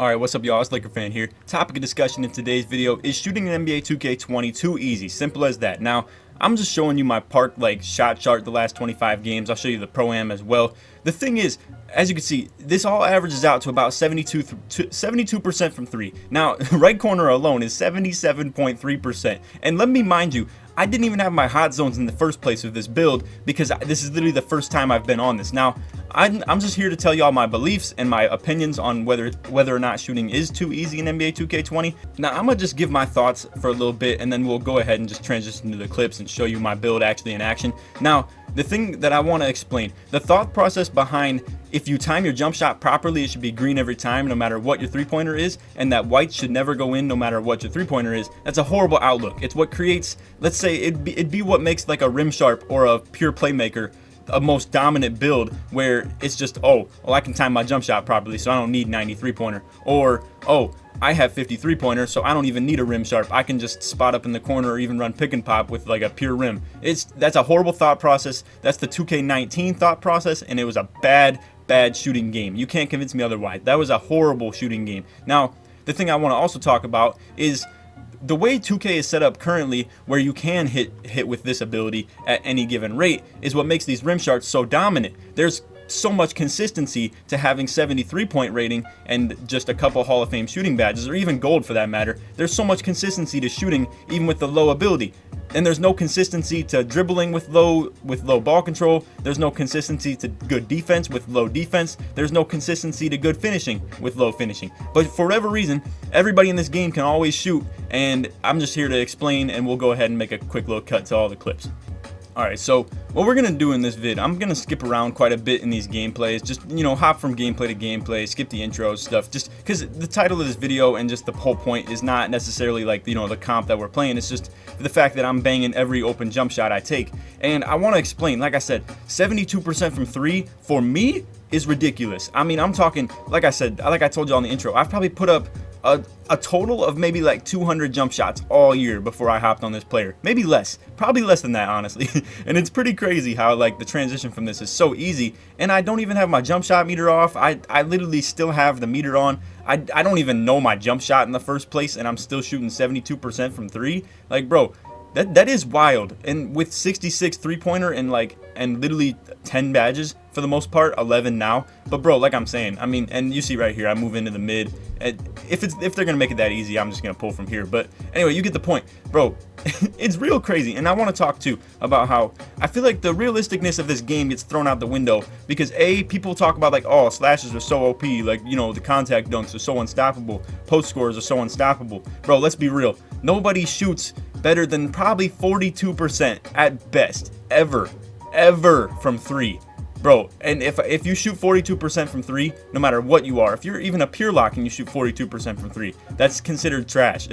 Alright, what's up y'all, it's LakerFan here. Topic of discussion in today's video is shooting in NBA 2K20 too easy. Simple as that. Now, I'm just showing you my park shot chart the last 25 games. I'll show you the Pro-Am as well. The thing is, as you can see, this all averages out to about 72% from 3. Now, right corner alone is 77.3%. And let me mind you, I didn't even have my hot zones in the first place with this build because this is literally the first time I've been on this. Now, I'm just here to tell y'all my beliefs and my opinions on whether or not shooting is too easy in NBA 2K20. Now, I'm gonna just give my thoughts for a little bit and then we'll go ahead and just transition to the clips and show you my build actually in action. Now, the thing that I want to explain, the thought process behind if you time your jump shot properly, it should be green every time no matter what your three-pointer is, and that white should never go in no matter what your three-pointer is. That's a horrible outlook. It's what creates, let's say it'd be what makes like a rim sharp or a pure playmaker a most dominant build, where it's just, oh, well, I can time my jump shot properly so I don't need 93-pointer, or oh, I have 53-pointer, so I don't even need a rim sharp. I can just spot up in the corner or even run pick and pop with like a pure rim. That's a horrible thought process. That's the 2K19 thought process, and it was a bad shooting game. You can't convince me otherwise. That was a horrible shooting game. Now, the thing I want to also talk about is the way 2K is set up currently, where you can hit with this ability at any given rate, is what makes these rim shots so dominant. There's so much consistency to having 73-point rating and just a couple Hall of Fame shooting badges, or even gold for that matter. There's so much consistency to shooting even with the low ability, and there's no consistency to dribbling with low ball control. There's no consistency to good defense with low defense. There's no consistency to good finishing with low finishing. But for whatever reason, everybody in this game can always shoot, and I'm just here to explain, and we'll go ahead and make a quick little cut to all the clips. Alright, so what we're going to do in this vid, I'm going to skip around quite a bit in these gameplays, just, you know, hop from gameplay to gameplay, skip the intros stuff, just because the title of this video and just the whole point is not necessarily like, you know, the comp that we're playing. It's just the fact that I'm banging every open jump shot I take. And I want to explain, like I said, 72% from 3 for me is ridiculous. I mean, I'm talking, like I said, like I told you on the intro, I've probably put up a total of maybe like 200 jump shots all year before I hopped on this player. Maybe less, probably less than that, honestly. And it's pretty crazy how like the transition from this is so easy, and I don't even have my jump shot meter off. I literally still have the meter on. I don't even know my jump shot in the first place, and I'm still shooting 72% from 3. Like, bro, that is wild. And with 66 three-pointer and literally 10 badges for the most part, 11 now. But bro, like I'm saying, I mean, and you see right here, I move into the mid. If they're gonna make it that easy, I'm just gonna pull from here. But anyway, you get the point, bro. It's real crazy. And I want to talk too about how I feel like the realisticness of this game gets thrown out the window because people talk about like, oh, slashes are so OP, like, you know, the contact dunks are so unstoppable, post scores are so unstoppable. Bro, let's be real, nobody shoots better than probably 42% at best ever from 3, bro. And if you shoot 42% from 3, no matter what you are, if you're even a pure lock and you shoot 42% from 3, that's considered trash.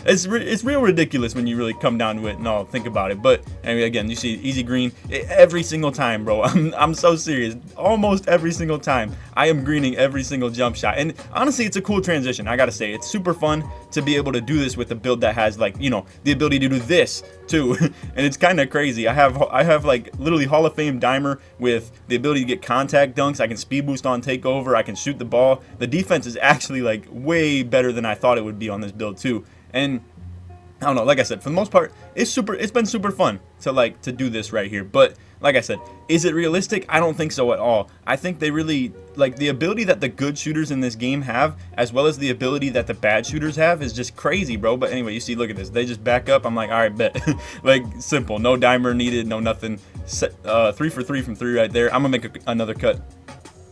It's real ridiculous when you really come down to it and all think about it. But anyway, again, you see easy green every single time, bro. I'm so serious. Almost every single time I am greening every single jump shot. And honestly, it's a cool transition. I gotta say, it's super fun to be able to do this with a build that has, like, you know, the ability to do this too. And it's kind of crazy. I have like literally Hall of Fame dimer with the ability to get contact dunks. I can speed boost on takeover. I can shoot the ball. The defense is actually like way better than I thought it would be on this build too. And I don't know, like I said, for the most part, it's been super fun to do this right here. But like I said, is it realistic? I don't think so at all. I think they really, like, the ability that the good shooters in this game have, as well as the ability that the bad shooters have, is just crazy, bro. But anyway, you see, look at this. They just back up. I'm like, all right, bet. Like, simple. No dimer needed, no nothing. 3 for 3 from 3 right there. I'm gonna make another cut.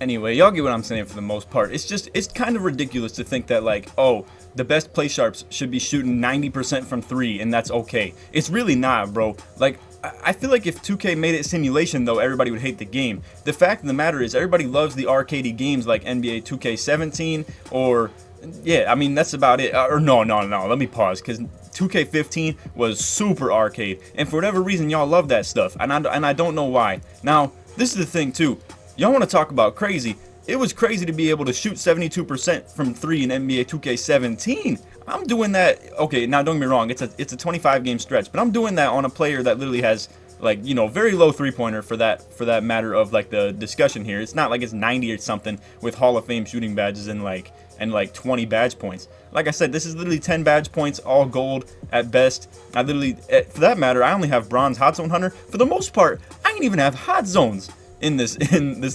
Anyway, y'all get what I'm saying for the most part. It's kind of ridiculous to think that, like, oh, the best play sharps should be shooting 90% from 3 and that's okay. It's really not, bro. Like, I feel like if 2K made it simulation, though, everybody would hate the game. The fact of the matter is, everybody loves the arcadey games like NBA 2K17 or, yeah, I mean, that's about it. Or no, let me pause, because 2K15 was super arcade, and for whatever reason, y'all love that stuff, and I don't know why. Now, this is the thing, too. Y'all want to talk about crazy. It was crazy to be able to shoot 72% from 3 in NBA 2K17. I'm doing that. Okay, now don't get me wrong, it's a 25 game stretch, but I'm doing that on a player that literally has like, you know, very low three-pointer for that matter of like the discussion here. It's not like it's 90 or something with Hall of Fame shooting badges and like 20 badge points. Like I said, this is literally 10 badge points, all gold at best. I literally, for that matter, I only have bronze hot zone hunter. For the most part, I don't even have hot zones in this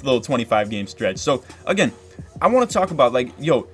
little 25 game stretch. So again, I want to talk about like, yo,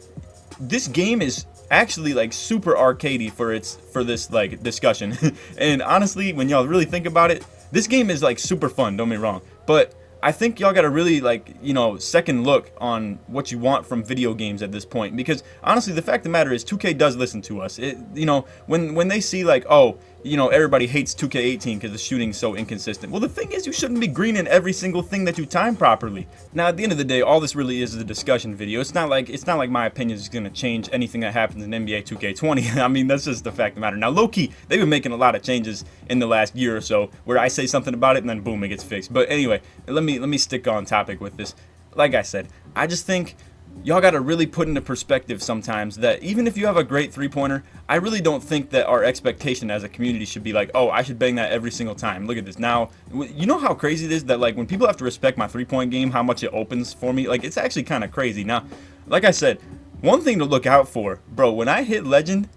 this game is actually like super arcadey for this like discussion. And honestly, when y'all really think about it, this game is like super fun, don't get me wrong, but I think y'all gotta really like, you know, second look on what you want from video games at this point, because honestly the fact of the matter is 2K does listen to us. You know, when they see like, oh, you know, everybody hates 2K18 because the shooting's so inconsistent. Well, the thing is, you shouldn't be greening every single thing that you time properly. Now, at the end of the day, all this really is a discussion video. It's not like my opinion is gonna change anything that happens in NBA 2K20. I mean, that's just the fact of the matter. Now, low-key, they've been making a lot of changes in the last year or so, where I say something about it and then boom, it gets fixed. But anyway, let me stick on topic with this. Like I said, I just think y'all gotta really put into perspective sometimes that even if you have a great three-pointer, I really don't think that our expectation as a community should be like, oh, I should bang that every single time. Look at this. Now, you know how crazy it is that like when people have to respect my three-point game, how much it opens for me? Like, it's actually kind of crazy. Now, like I said, one thing to look out for, bro, when I hit legend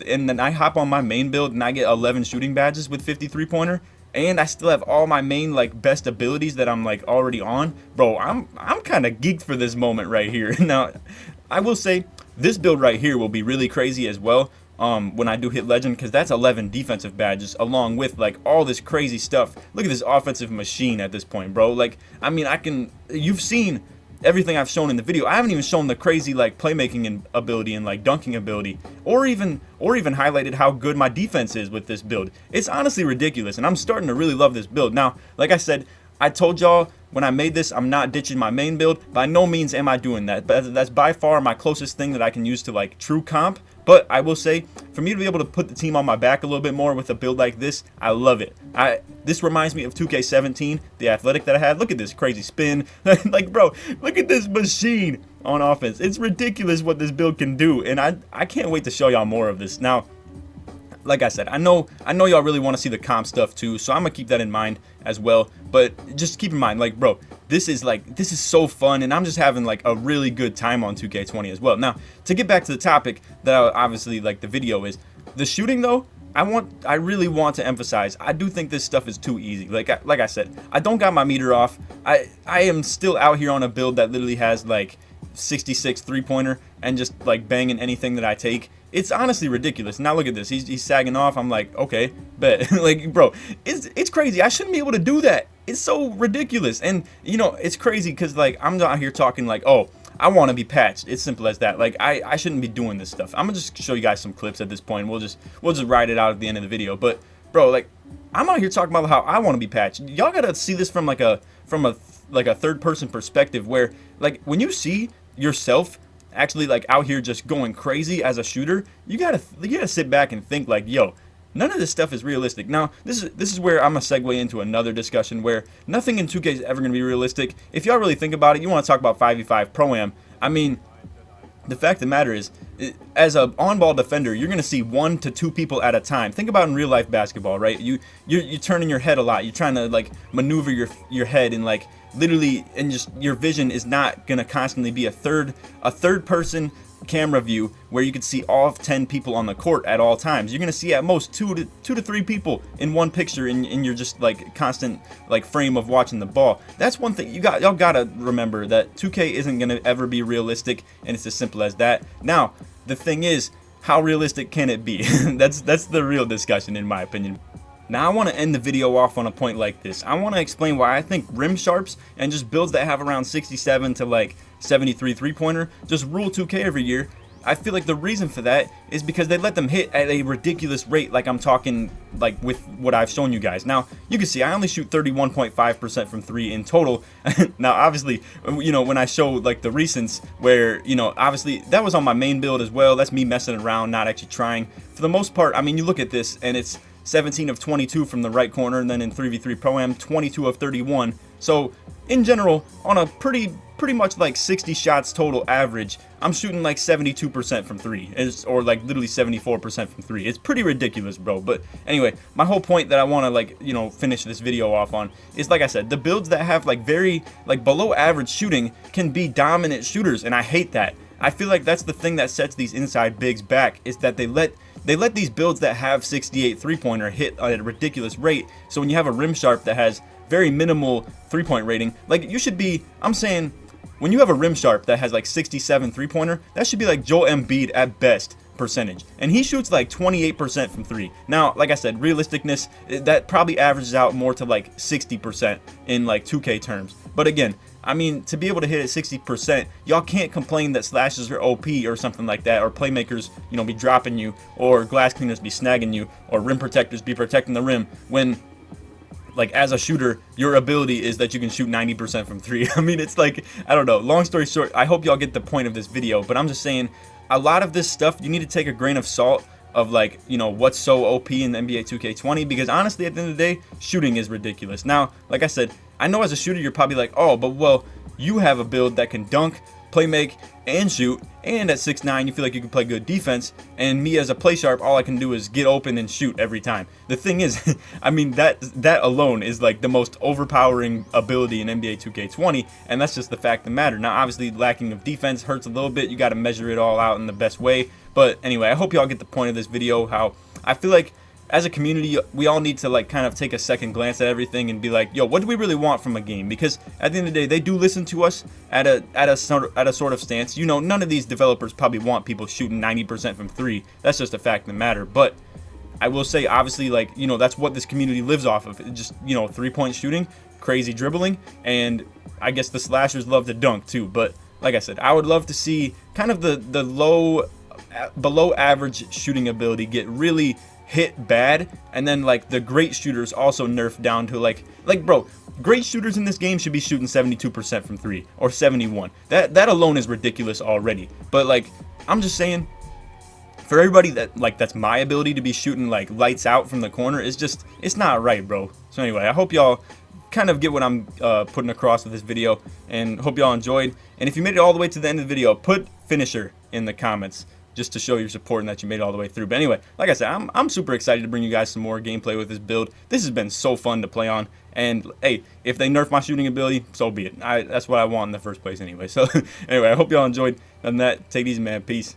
and then I hop on my main build and I get 11 shooting badges with 53-pointer, and I still have all my main like best abilities that I'm like already on, bro, I'm kind of geeked for this moment right here. Now, I will say this build right here will be really crazy as well when I do hit legend, because that's 11 defensive badges along with like all this crazy stuff. Look at this offensive machine at this point, bro. Like, I mean, you've seen everything I've shown in the video. I haven't even shown the crazy like playmaking ability and like dunking ability, or even highlighted how good my defense is with this build. It's honestly ridiculous, and I'm starting to really love this build. Now, like I said, I told y'all when I made this, I'm not ditching my main build. By no means am I doing that, but that's by far my closest thing that I can use to like true comp. But I will say, for me to be able to put the team on my back a little bit more with a build like this, I love it. This reminds me of 2K17, the athletic that I had. Look at this crazy spin. Like, bro, look at this machine on offense. It's ridiculous what this build can do, and I can't wait to show y'all more of this. Now, like I said, I know y'all really want to see the comp stuff too, so I'm gonna keep that in mind as well. But just keep in mind, like, bro, this is so fun, and I'm just having like a really good time on 2K20 as well. Now, to get back to the topic that obviously like the video is, the shooting though, I really want to emphasize, I do think this stuff is too easy. Like I said, I don't got my meter off. I am still out here on a build that literally has like 66 three-pointer and just like banging anything that I take. It's honestly ridiculous. Now look at this. He's sagging off. I'm like, okay, bet. Like, bro, it's crazy. I shouldn't be able to do that. It's so ridiculous. And you know, it's crazy because like I'm out here talking like, oh, I want to be patched. It's simple as that. Like, I shouldn't be doing this stuff. I'm gonna just show you guys some clips at this point. We'll just ride it out at the end of the video. But bro, like, I'm out here talking about how I want to be patched. Y'all gotta see this from a third person perspective, where like when you see yourself actually like out here just going crazy as a shooter, you gotta sit back and think like, yo, none of this stuff is realistic. Now, this is where I'm gonna segue into another discussion where nothing in 2K is ever gonna be realistic. If y'all really think about it, you want to talk about 5v5 Pro-Am. I mean, the fact of the matter is, as a on-ball defender, you're gonna see 1 to 2 people at a time. Think about in real life basketball, right? You're turning your head a lot. You're trying to like maneuver your head, and like literally, and just your vision is not gonna constantly be a third person camera view where you can see all 10 people on the court at all times. You're gonna see at most 2 to 3 people in one picture in your just like constant like frame of watching the ball. That's one thing y'all gotta remember, that 2K isn't gonna ever be realistic, and it's as simple as that. Now, the thing is, how realistic can it be? that's the real discussion, in my opinion. Now, I want to end the video off on a point like this. I want to explain why I think rim sharps and just builds that have around 67 to like 73 three-pointer just rule 2K every year. I feel like the reason for that is because they let them hit at a ridiculous rate, like I'm talking like with what I've shown you guys. Now, you can see I only shoot 31.5% from 3 in total. Now, obviously, you know, when I show like the recents where, you know, obviously that was on my main build as well. That's me messing around, not actually trying. For the most part, I mean, you look at this and it's 17 of 22 from the right corner, and then in 3v3 Pro-Am, 22 of 31. So in general, on a pretty pretty much like 60 shots total average. I'm shooting like 72% from 3, or like literally 74% from 3. It's pretty ridiculous, bro. But anyway, my whole point that I want to like, you know, finish this video off on is, like I said, the builds that have like very like below average shooting can be dominant shooters, and I hate that. I feel like that's the thing that sets these inside bigs back, is that they let these builds that have 68 3-pointer hit at a ridiculous rate. So when you have a rim sharp that has very minimal 3-point rating, like you should be, I'm saying, when you have a rim sharp that has like 67 3-pointer, that should be like Joel Embiid at best percentage, and he shoots like 28% from 3. Now, like I said, realisticness, that probably averages out more to like 60% in like 2K terms. But again, I mean, to be able to hit at 60%, y'all can't complain that slashes are OP or something like that, or playmakers, you know, be dropping you, or glass cleaners be snagging you, or rim protectors be protecting the rim, when, like, as a shooter, your ability is that you can shoot 90% from 3. I mean, it's like, I don't know. Long story short, I hope y'all get the point of this video, but I'm just saying, a lot of this stuff, you need to take a grain of salt of, like, you know, what's so OP in the NBA 2K20, because honestly, at the end of the day, shooting is ridiculous. Now, like I said, I know as a shooter, you're probably like, oh, but well, you have a build that can dunk, play make, and shoot, and at 6'9", you feel like you can play good defense, and me as a play sharp, all I can do is get open and shoot every time. The thing is, I mean, that alone is like the most overpowering ability in NBA 2K20, and that's just the fact of the matter. Now, obviously, lacking of defense hurts a little bit. You got to measure it all out in the best way, but anyway, I hope y'all get the point of this video, how I feel like as a community, we all need to like kind of take a second glance at everything and be like, yo, what do we really want from a game? Because at the end of the day, they do listen to us at a sort of stance. You know, none of these developers probably want people shooting 90% from 3. That's just a fact of the matter. But I will say, obviously, like, you know, that's what this community lives off of. It just, you know, 3-point shooting, crazy dribbling, and I guess the slashers love to dunk too. But like I said, I would love to see kind of the low, below average shooting ability get really hit bad, and then like the great shooters also nerfed down to like bro, great shooters in this game should be shooting 72% from 3 or 71. That alone is ridiculous already. But like, I'm just saying, for everybody that's my ability to be shooting like lights out from the corner, is just, it's not right, bro. So anyway, I hope y'all kind of get what I'm putting across with this video, and hope y'all enjoyed. And if you made it all the way to the end of the video, put finisher in the comments, just to show your support and that you made it all the way through. But anyway, like I said, I'm super excited to bring you guys some more gameplay with this build. This has been so fun to play on, and hey, if they nerf my shooting ability, so be it. That's what I want in the first place anyway. So anyway, I hope y'all enjoyed. Other than that, take it easy, man. Peace.